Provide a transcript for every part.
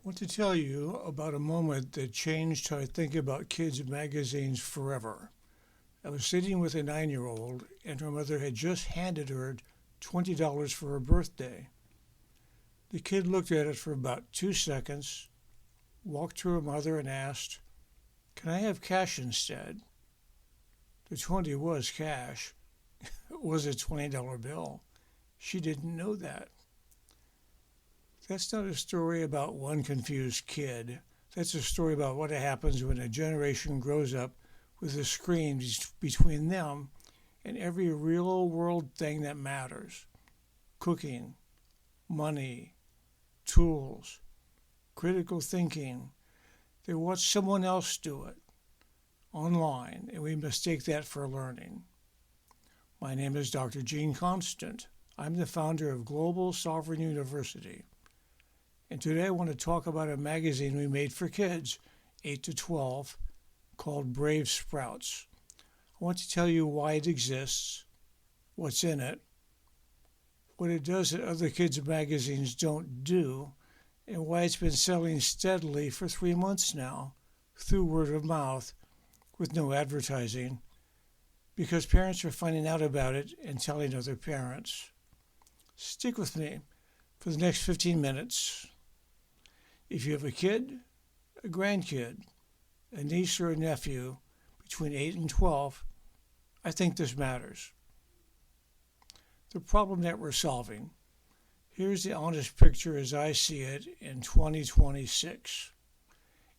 Want to tell you about a moment that changed how I think about kids' magazines forever. I was sitting with a 9-year-old, and her mother had just handed her $20 for her birthday. The kid looked at it for about 2 seconds, walked to her mother, and asked, "Can I have cash instead?" The 20 was cash. It was a $20 bill. She didn't know that. That's not a story about one confused kid. That's a story about what happens when a generation grows up with a screen between them and every real world thing that matters. Cooking, money, tools, critical thinking. They watch someone else do it online, and we mistake that for learning. My name is Dr. Gene Constant. I'm the founder of Global Sovereign University. And today I want to talk about a magazine we made for kids, 8 to 12, called Brave Sprouts. I want to tell you why it exists, what's in it, what it does that other kids' magazines don't do, and why it's been selling steadily for 3 months now, through word of mouth, with no advertising, because parents are finding out about it and telling other parents. Stick with me for the next 15 minutes. If you have a kid, a grandkid, a niece or a nephew between 8 and 12, I think this matters. The problem that we're solving. Here's the honest picture as I see it in 2026.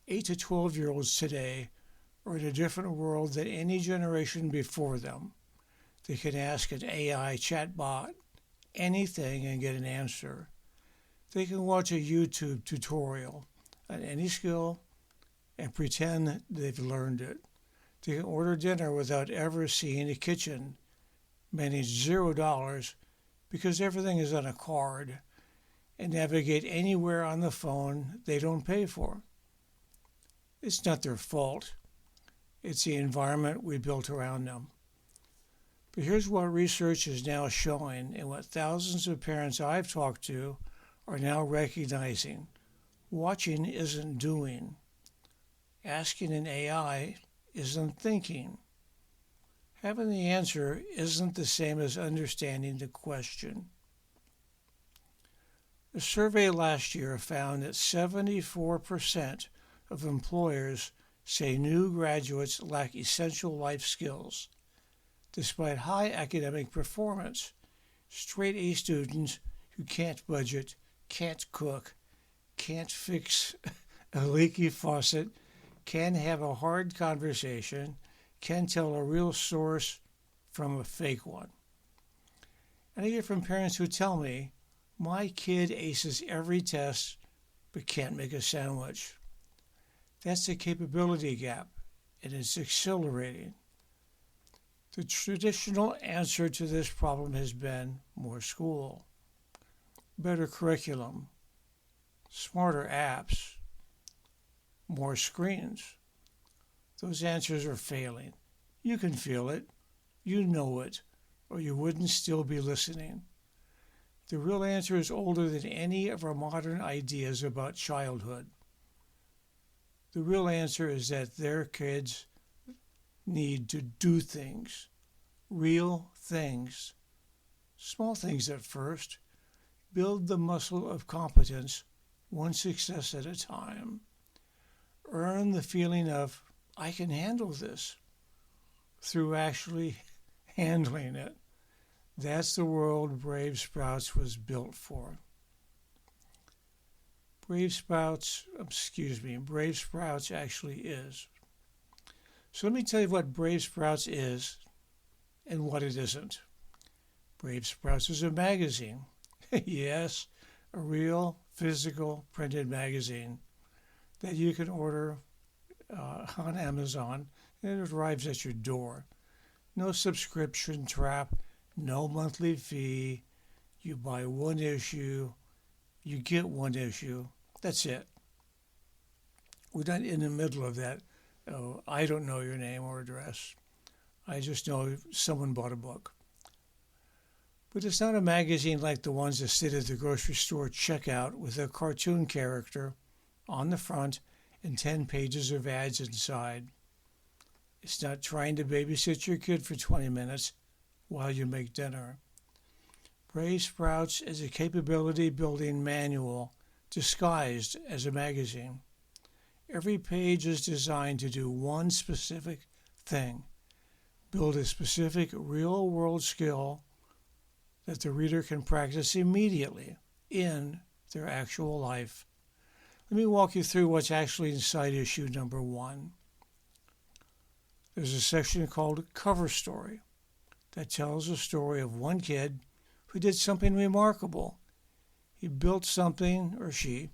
8 to 12-year-olds today are in a different world than any generation before them. They can ask an AI chatbot anything and get an answer. They can watch a YouTube tutorial on any skill and pretend they've learned it. They can order dinner without ever seeing a kitchen, manage $0 because everything is on a card, and navigate anywhere on the phone they don't pay for. It's not their fault. It's the environment we built around them. But here's what research is now showing, and what thousands of parents I've talked to are now recognizing. Watching isn't doing. Asking an AI isn't thinking. Having the answer isn't the same as understanding the question. A survey last year found that 74% of employers say new graduates lack essential life skills. Despite high academic performance, straight A students who can't budget, can't cook, can't fix a leaky faucet, can have a hard conversation, can tell a real source from a fake one. And I hear from parents who tell me, my kid aces every test but can't make a sandwich. That's the capability gap, and it's accelerating. The traditional answer to this problem has been more school, better curriculum, smarter apps, more screens. Those answers are failing. You can feel it, you know it, or you wouldn't still be listening. The real answer is older than any of our modern ideas about childhood. The real answer is that their kids need to do things, real things, small things at first. Build the muscle of competence, one success at a time. Earn the feeling of, I can handle this, through actually handling it. That's the world Brave Sprouts was built for. Brave Sprouts actually is. So let me tell you what Brave Sprouts is and what it isn't. Brave Sprouts is a magazine. Yes, a real physical printed magazine that you can order on Amazon, and it arrives at your door. No subscription trap, no monthly fee. You buy one issue, you get one issue. That's it. We're not in the middle of that. Oh, I don't know your name or address. I just know someone bought a book. But it's not a magazine like the ones that sit at the grocery store checkout with a cartoon character on the front and 10 pages of ads inside. It's not trying to babysit your kid for 20 minutes while you make dinner. Brave Sprouts is a capability-building manual disguised as a magazine. Every page is designed to do one specific thing, build a specific real-world skill that the reader can practice immediately in their actual life. Let me walk you through what's actually inside issue number 1. There's a section called Cover Story that tells the story of one kid who did something remarkable. He built something, or she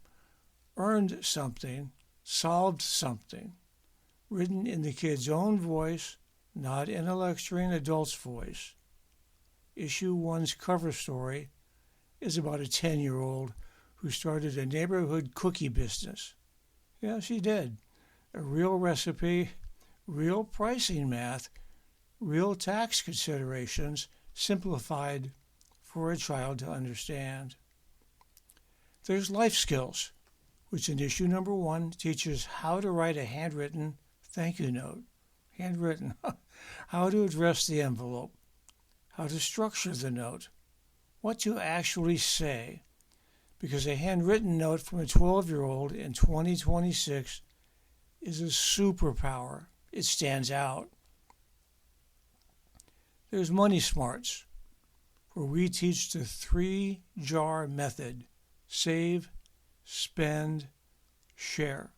earned something, solved something, written in the kid's own voice, not in a lecturing adult's voice. Issue 1's cover story is about a 10-year-old who started a neighborhood cookie business. Yeah, she did. A real recipe, real pricing math, real tax considerations, simplified for a child to understand. There's life skills, which in issue number 1 teaches how to write a handwritten thank you note. Handwritten. How to address the envelope. How to structure the note. What to actually say. Because a handwritten note from a 12-year-old in 2026 is a superpower. It stands out. There's Money Smarts, where we teach the 3-jar method. Save, spend, share.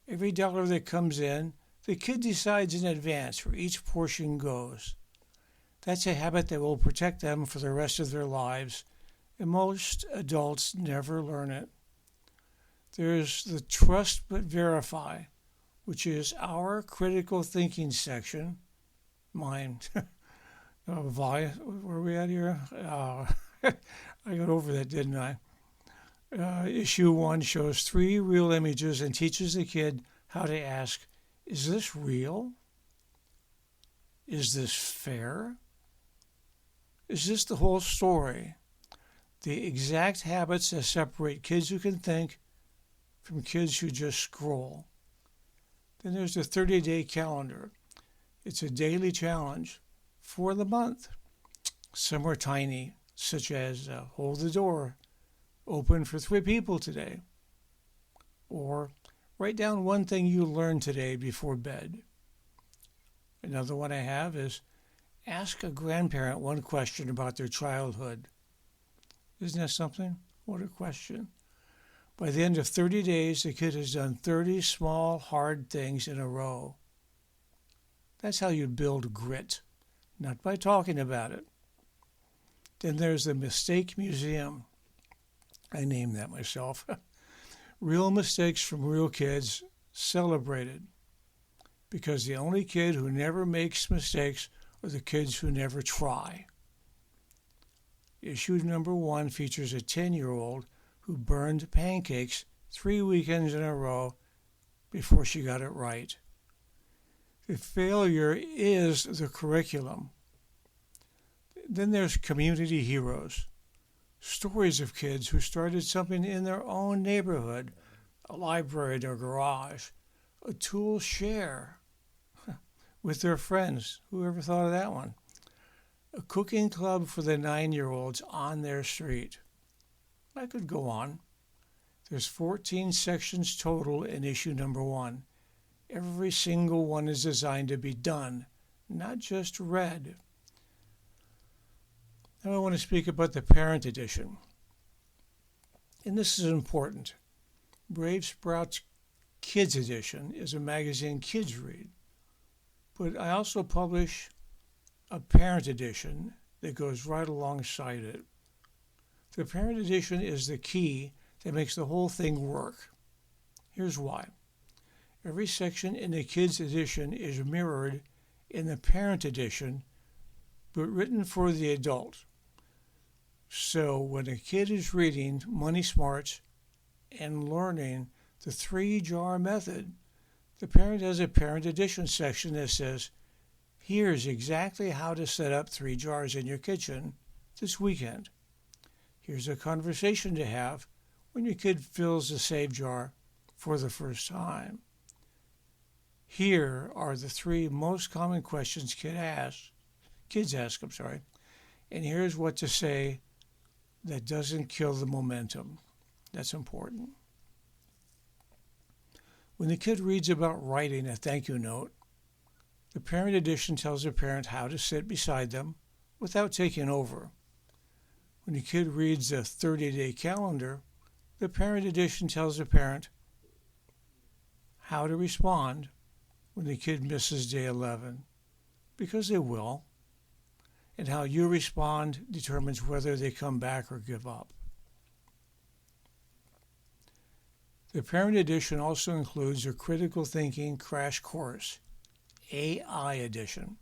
Every dollar that comes in, the kid decides in advance where each portion goes. That's a habit that will protect them for the rest of their lives, and most adults never learn it. There's the Trust But Verify, which is our critical thinking section. Mine. Where are we at here? I got over that, didn't I? Issue 1 shows 3 real images and teaches the kid how to ask, is this real? Is this fair? Is this the whole story? The exact habits that separate kids who can think from kids who just scroll. Then there's the 30-day calendar. It's a daily challenge for the month. Some are tiny, such as hold the door open for 3 people today. Or write down one thing you learned today before bed. Another one I have is ask a grandparent one question about their childhood. Isn't that something? What a question. By the end of 30 days, the kid has done 30 small, hard things in a row. That's how you build grit, not by talking about it. Then there's the Mistake Museum. I named that myself. Real mistakes from real kids celebrated. Because the only kid who never makes mistakes are the kids who never try. Issue number 1 features a 10-year-old who burned pancakes 3 weekends in a row before she got it right. The failure is the curriculum. Then there's community heroes. Stories of kids who started something in their own neighborhood, a library in their garage, a tool share with their friends. Whoever thought of that one? A cooking club for the 9-year-olds on their street. I could go on. There's 14 sections total in issue number 1. Every single one is designed to be done, not just read. Now I want to speak about the Parent Edition. And this is important. Brave Sprouts Kids Edition is a magazine kids read. But I also publish a Parent Edition that goes right alongside it. The Parent Edition is the key that makes the whole thing work. Here's why. Every section in the Kids Edition is mirrored in the Parent Edition, but written for the adult. So when a kid is reading Money Smarts and learning the 3-jar method, the parent has a Parent Edition section that says, here's exactly how to set up 3 jars in your kitchen this weekend. Here's a conversation to have when your kid fills the save jar for the first time. Here are the three most common questions kids ask, and here's what to say that doesn't kill the momentum. That's important. When the kid reads about writing a thank you note, the parent edition tells the parent how to sit beside them without taking over. When the kid reads a 30-day calendar, the parent edition tells the parent how to respond when the kid misses day 11, because they will, and how you respond determines whether they come back or give up. The parent edition also includes a critical thinking crash course, AI edition,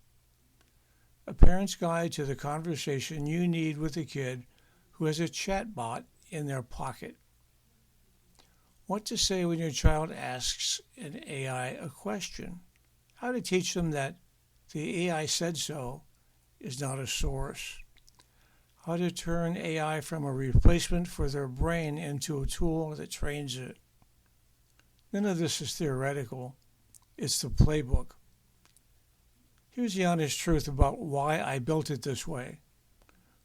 a parent's guide to the conversation you need with a kid who has a chatbot in their pocket. What to say when your child asks an AI a question. How to teach them that the AI said so is not a source. How to turn AI from a replacement for their brain into a tool that trains it. None of this is theoretical. It's the playbook. Here's the honest truth about why I built it this way.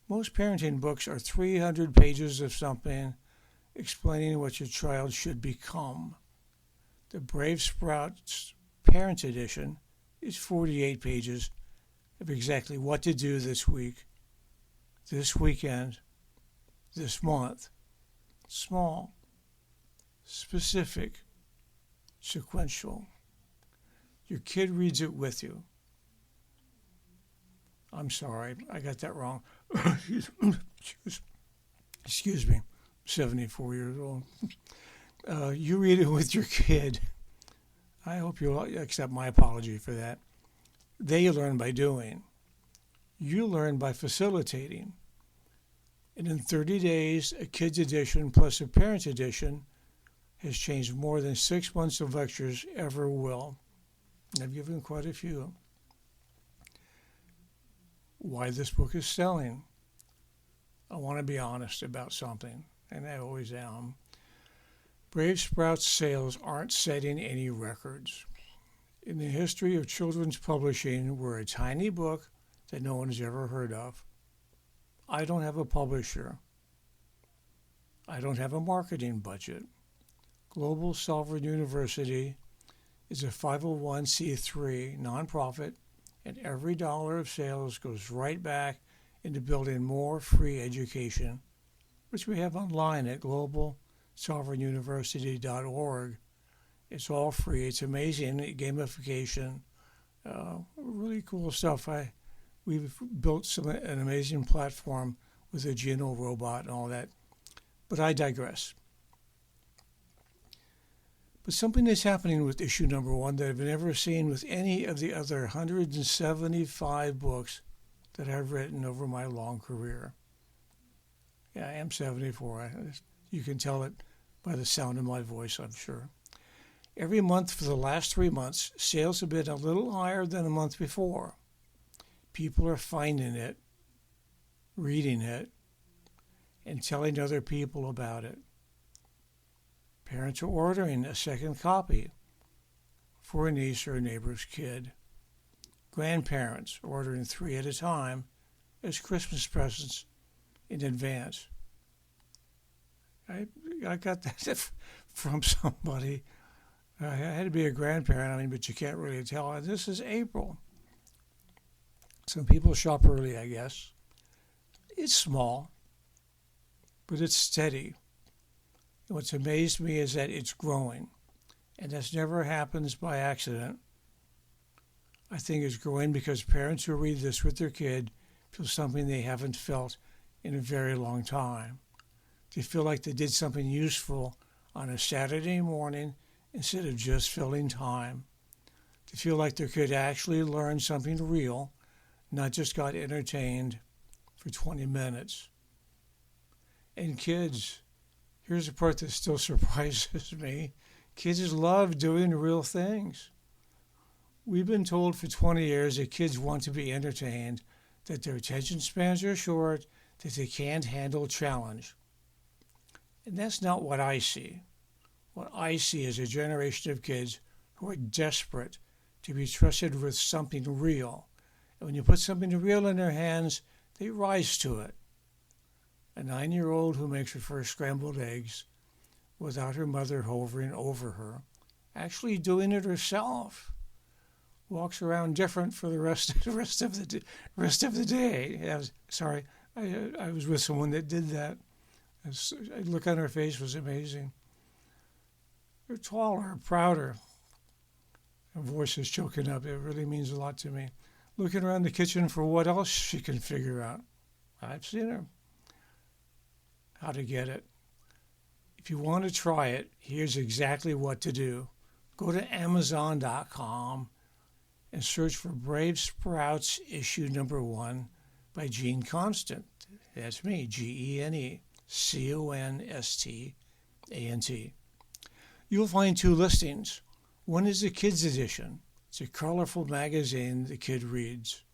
Most parenting books are 300 pages of something explaining what your child should become. The Brave Sprouts Parents Edition is 48 pages of exactly what to do this week, this weekend, this month. Small, specific, sequential. Your kid reads it with you. I'm sorry, I got that wrong. Excuse me, 74 years old. You read it with your kid. I hope you'll accept my apology for that. They learn by doing. You learn by facilitating. And in 30 days, a kid's edition plus a parent's edition has changed more than 6 months of lectures ever will. I've given quite a few. Why this book is selling. I want to be honest about something, and I always am. Brave Sprouts sales aren't setting any records. In the history of children's publishing, we're a tiny book that no one has ever heard of. I don't have a publisher. I don't have a marketing budget. Global Sovereign University is a 501c3 nonprofit, and every dollar of sales goes right back into building more free education, which we have online at globalsovereignuniversity.org. It's all free. It's amazing gamification, really cool stuff. We've built an amazing platform with a Geno robot and all that, but I digress. But something is happening with issue number 1 that I've never seen with any of the other 175 books that I've written over my long career. Yeah, I am 74. You can tell it by the sound of my voice, I'm sure. Every month for the last 3 months, sales have been a little higher than a month before. People are finding it, reading it, and telling other people about it. Parents are ordering a second copy for a niece or a neighbor's kid. Grandparents are ordering 3 at a time as Christmas presents in advance. I got that from somebody. I had to be a grandparent, but you can't really tell. This is April. Some people shop early, I guess. It's small, but it's steady. And what's amazed me is that it's growing, and this never happens by accident. I think it's growing because parents who read this with their kid feel something they haven't felt in a very long time. They feel like they did something useful on a Saturday morning instead of just filling time. They feel like their kid actually learned something real, not just got entertained for 20 minutes. And kids, here's the part that still surprises me. Kids love doing real things. We've been told for 20 years that kids want to be entertained, that their attention spans are short, that they can't handle challenge. And that's not what I see. What I see is a generation of kids who are desperate to be trusted with something real. And when you put something real in their hands, they rise to it. A 9-year-old who makes her first scrambled eggs without her mother hovering over her, actually doing it herself, walks around different for the rest of the day. I was with someone that did that. The look on her face was amazing. They're taller, prouder. Her voice is choking up. It really means a lot to me. Looking around the kitchen for what else she can figure out. I've seen her. How to get it. If you want to try it, here's exactly what to do. Go to Amazon.com and search for Brave Sprouts issue number 1 by Gene Constant. That's me, GeneConstant. You'll find 2 listings. One is the kids edition. It's a colorful magazine the kid reads.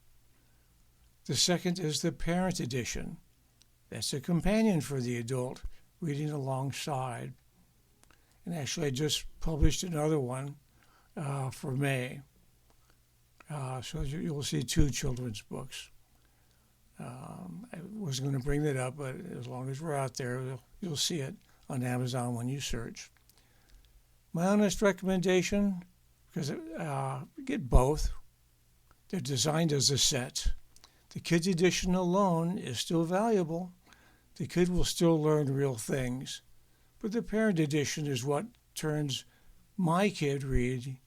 The second is the parent edition. That's a companion for the adult, reading alongside. And actually, I just published another one for May. So you'll see 2 children's books. I wasn't going to bring that up, but as long as we're out there, you'll see it on Amazon when you search. My honest recommendation, because get both. They're designed as a set. The kids edition alone is still valuable. The kid will still learn real things. But the parent edition is what turns my kid read.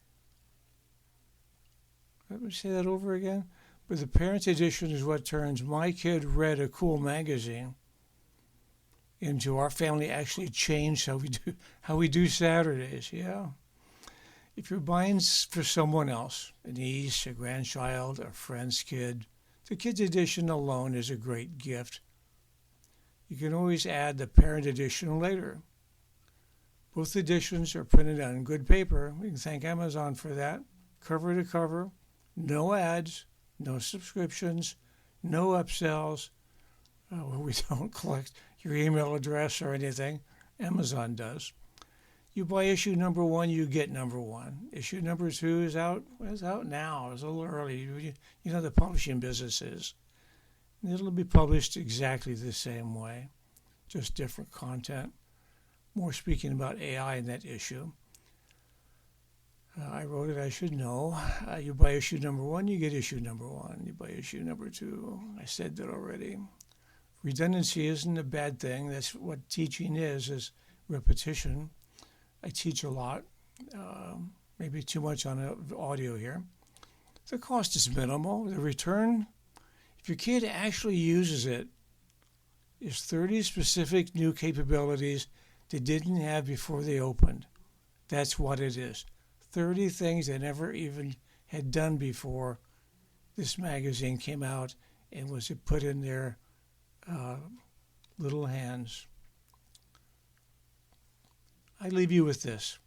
Let me say that over again. But the parent edition is what turns my kid read a cool magazine into our family actually changed how we do Saturdays. Yeah. If you're buying for someone else, a niece, a grandchild, a friend's kid, the kids edition alone is a great gift. You can always add the parent edition later. Both editions are printed on good paper. We can thank Amazon for that. Cover to cover, no ads, no subscriptions, no upsells. We don't collect your email address or anything. Amazon does. You buy issue number 1, you get number 1. Issue number 2 is out. Well, it's out now. It's a little early. You know the publishing business is. It'll be published exactly the same way, just different content. More speaking about AI in that issue. I wrote it, I should know. You buy issue number 1, you get issue number 1. You buy issue number 2. I said that already. Redundancy isn't a bad thing. That's what teaching is repetition. I teach a lot, maybe too much on audio here. The cost is minimal. The return, if your kid actually uses it, is 30 specific new capabilities they didn't have before they opened. That's what it is. 30 things they never even had done before this magazine came out and was put in their little hands. I leave you with this.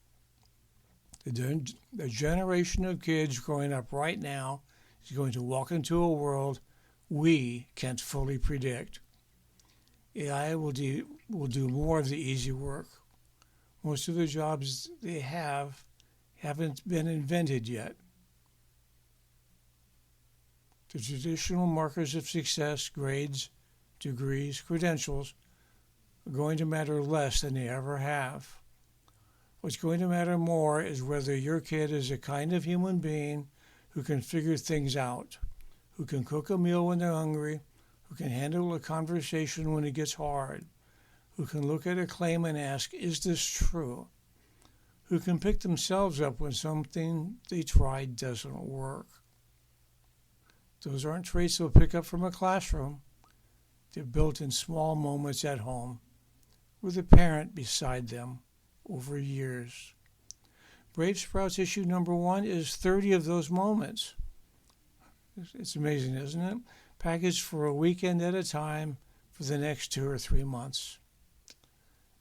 The generation of kids growing up right now is going to walk into a world we can't fully predict. AI will do more of the easy work. Most of the jobs they haven't been invented yet. The traditional markers of success, grades, degrees, credentials, are going to matter less than they ever have. What's going to matter more is whether your kid is a kind of human being who can figure things out, who can cook a meal when they're hungry, who can handle a conversation when it gets hard, who can look at a claim and ask, is this true? Who can pick themselves up when something they tried doesn't work. Those aren't traits they'll pick up from a classroom. They're built in small moments at home with a parent beside them over years. Brave Sprouts issue number 1 is 30 of those moments. It's amazing, isn't it? Packaged for a weekend at a time for the next 2 or 3 months.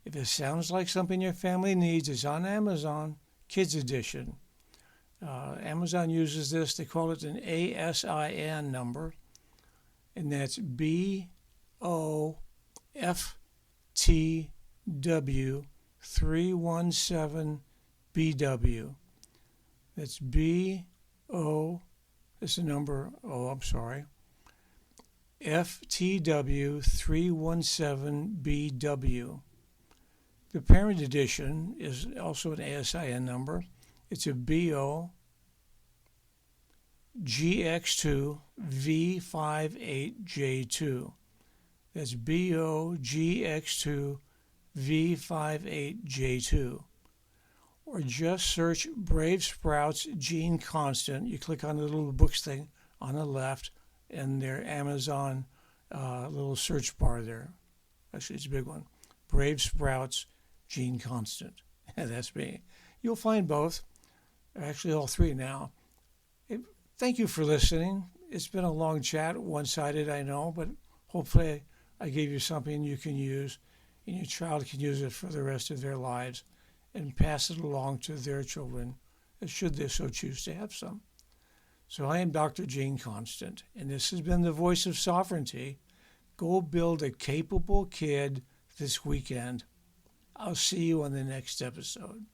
If it sounds like something your family needs, it's on Amazon, Kids Edition. Amazon uses this. They call it an ASIN number, and that's BOFTW. FTW317BW. That's BO, that's the number, FTW317BW. The parent edition is also an ASIN number. It's a BO GX2V58J2. That's BO GX2V58J2. Or just search Brave Sprouts Gene Constant. You click on the little books thing on the left and their Amazon little search bar there. Actually, it's a big one. Brave Sprouts Gene Constant. That's me. You'll find both. Actually, all three now. Thank you for listening. It's been a long chat, one-sided, I know, but hopefully I gave you something you can use, and your child can use it for the rest of their lives and pass it along to their children, should they so choose to have some. So I am Dr. Gene Constant, and this has been the Voice of Sovereignty. Go build a capable kid this weekend. I'll see you on the next episode.